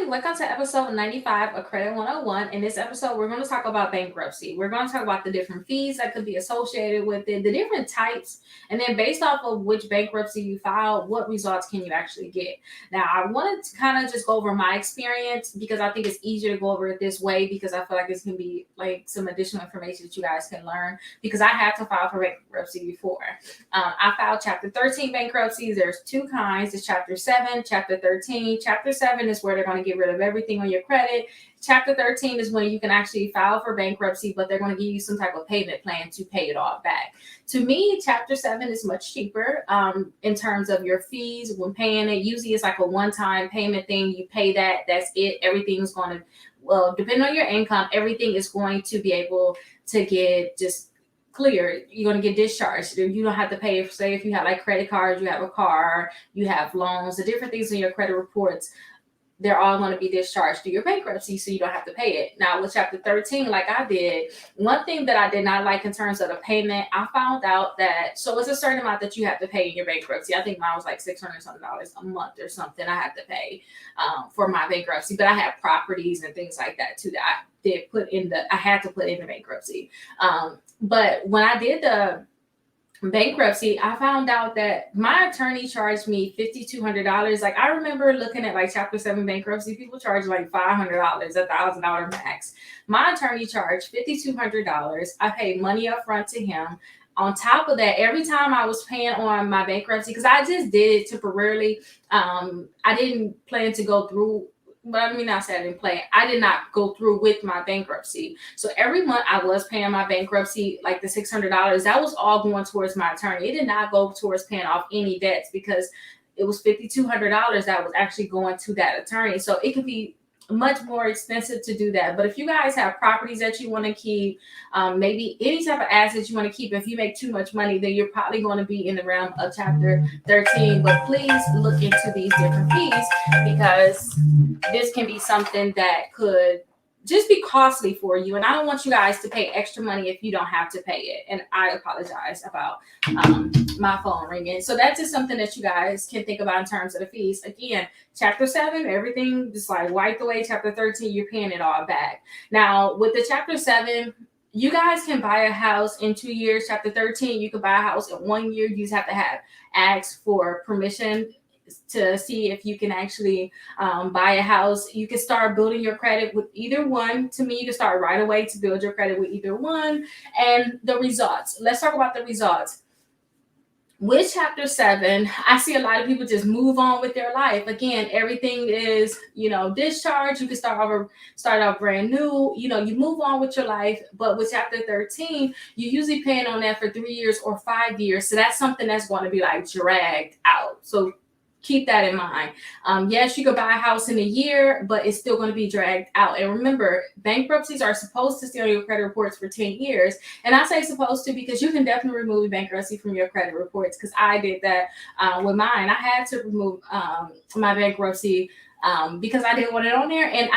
everybody. Welcome to episode 95 of Credit 101. In this episode, we're going to talk about bankruptcy. We're going to talk about the different fees that could be associated with it, the different types, and then based off of which bankruptcy you file, what results can you actually get. Now, I wanted to kind of just go over my experience because I think it's easier to go over it this way because I feel like it's going to be like some additional information that you guys can learn because I had to file for bankruptcy before. I filed Chapter 13 bankruptcies. There's two kinds. It's Chapter 7, Chapter 13. Chapter 7 is where they're going to get rid of everything on your credit. Chapter 13 is when you can actually file for bankruptcy, but they're going to give you some type of payment plan to pay it all back. To me, Chapter 7 is much cheaper in terms of your fees when paying it. Usually it's like a one-time payment thing. You pay that, that's it. Everything's going to, well, depending on your income, everything is going to be able to get just clear. You're going to get discharged. You don't have to pay, say if you have like credit cards, you have a car, you have loans, the different things in your credit reports, they're all going to be discharged through your bankruptcy, so you don't have to pay it. Now, with Chapter 13, like I did, one thing that I did not like in terms of the payment, I found out that, so it's a certain amount that you have to pay in your bankruptcy. I think mine was like $600 something a month or something I had to pay for my bankruptcy, but I had properties and things like that too that I had to put in the bankruptcy. But when I did the bankruptcy, I found out that my attorney charged me $5,200. Like I remember looking at like Chapter 7 bankruptcy, people charge like $500, $1,000 max. My attorney charged $5,200. I paid money up front to him. On top of that, every time I was paying on my bankruptcy, because I just did it temporarily, I didn't plan to go through. But I mean, I said I didn't plan. I did not go through with my bankruptcy. So every month I was paying my bankruptcy, like the $600. That was all going towards my attorney. It did not go towards paying off any debts because it was $5,200 that was actually going to that attorney. So it could be much more expensive to do that. But if you guys have properties that you want to keep, maybe any type of assets you want to keep, if you make too much money, then you're probably going to be in the realm of Chapter 13. But please look into these different fees because this can be something that could just be costly for you. And I don't want you guys to pay extra money if you don't have to pay it. And I apologize about my phone ringing. So that's just something that you guys can think about in terms of the fees. Again, Chapter 7, everything just like wiped away. Chapter 13, you're paying it all back. Now, with the Chapter 7, you guys can buy a house in 2 years. Chapter 13, you can buy a house in 1 year. You just have to ask for permission to see if you can actually buy a house. You can start building your credit with either one. To me, you can start right away to build your credit with either one. And the results. Let's talk about the results. With Chapter 7, I see a lot of people just move on with their life. Again, everything is, discharged. You can start out brand new. You move on with your life. But with Chapter 13, you usually paying on that for 3 years or 5 years. So that's something that's going to be like dragged out. So keep that in mind. Yes, you could buy a house in a year, but it's still going to be dragged out. And remember, bankruptcies are supposed to stay on your credit reports for 10 years. And I say supposed to because you can definitely remove bankruptcy from your credit reports because I did that with mine. I had to remove my bankruptcy because I didn't want it on there. And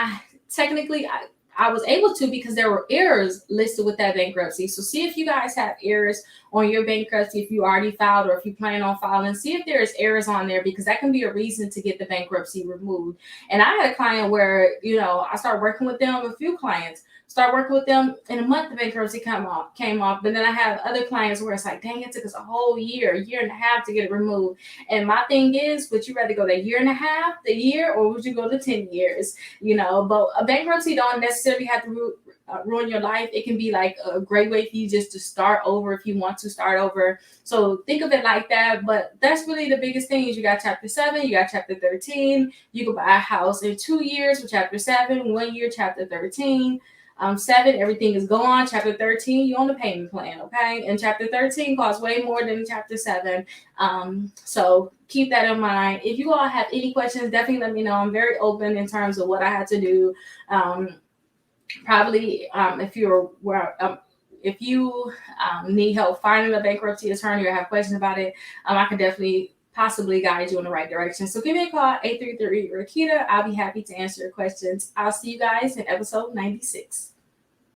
I was able to because there were errors listed with that bankruptcy. So see if you guys have errors on your bankruptcy, if you already filed or if you plan on filing, see if there's errors on there because that can be a reason to get the bankruptcy removed. And I had a client where, I started working with them, a few clients, start working with them in a month, the bankruptcy came off. But then I have other clients where it's like, dang, it took us a whole year and a half to get it removed. And my thing is, would you rather go the year and a half, the year, or would you go the 10 years? But a bankruptcy don't necessarily have to ruin your life. It can be like a great way for you just to start over if you want to start over. So think of it like that. But that's really the biggest thing is you got Chapter 7, you got Chapter 13. You can buy a house in 2 years with Chapter 7, 1 year, Chapter 13. 7, everything is gone. Chapter 13, you own the payment plan, okay? And Chapter 13 costs way more than Chapter 7. So keep that in mind. If you all have any questions, definitely let me know. I'm very open in terms of what I had to do. Probably if you need help finding a bankruptcy attorney or have questions about it, I can definitely possibly guide you in the right direction. So give me a call, 833 Rickita. I'll be happy to answer your questions. I'll see you guys in episode 96.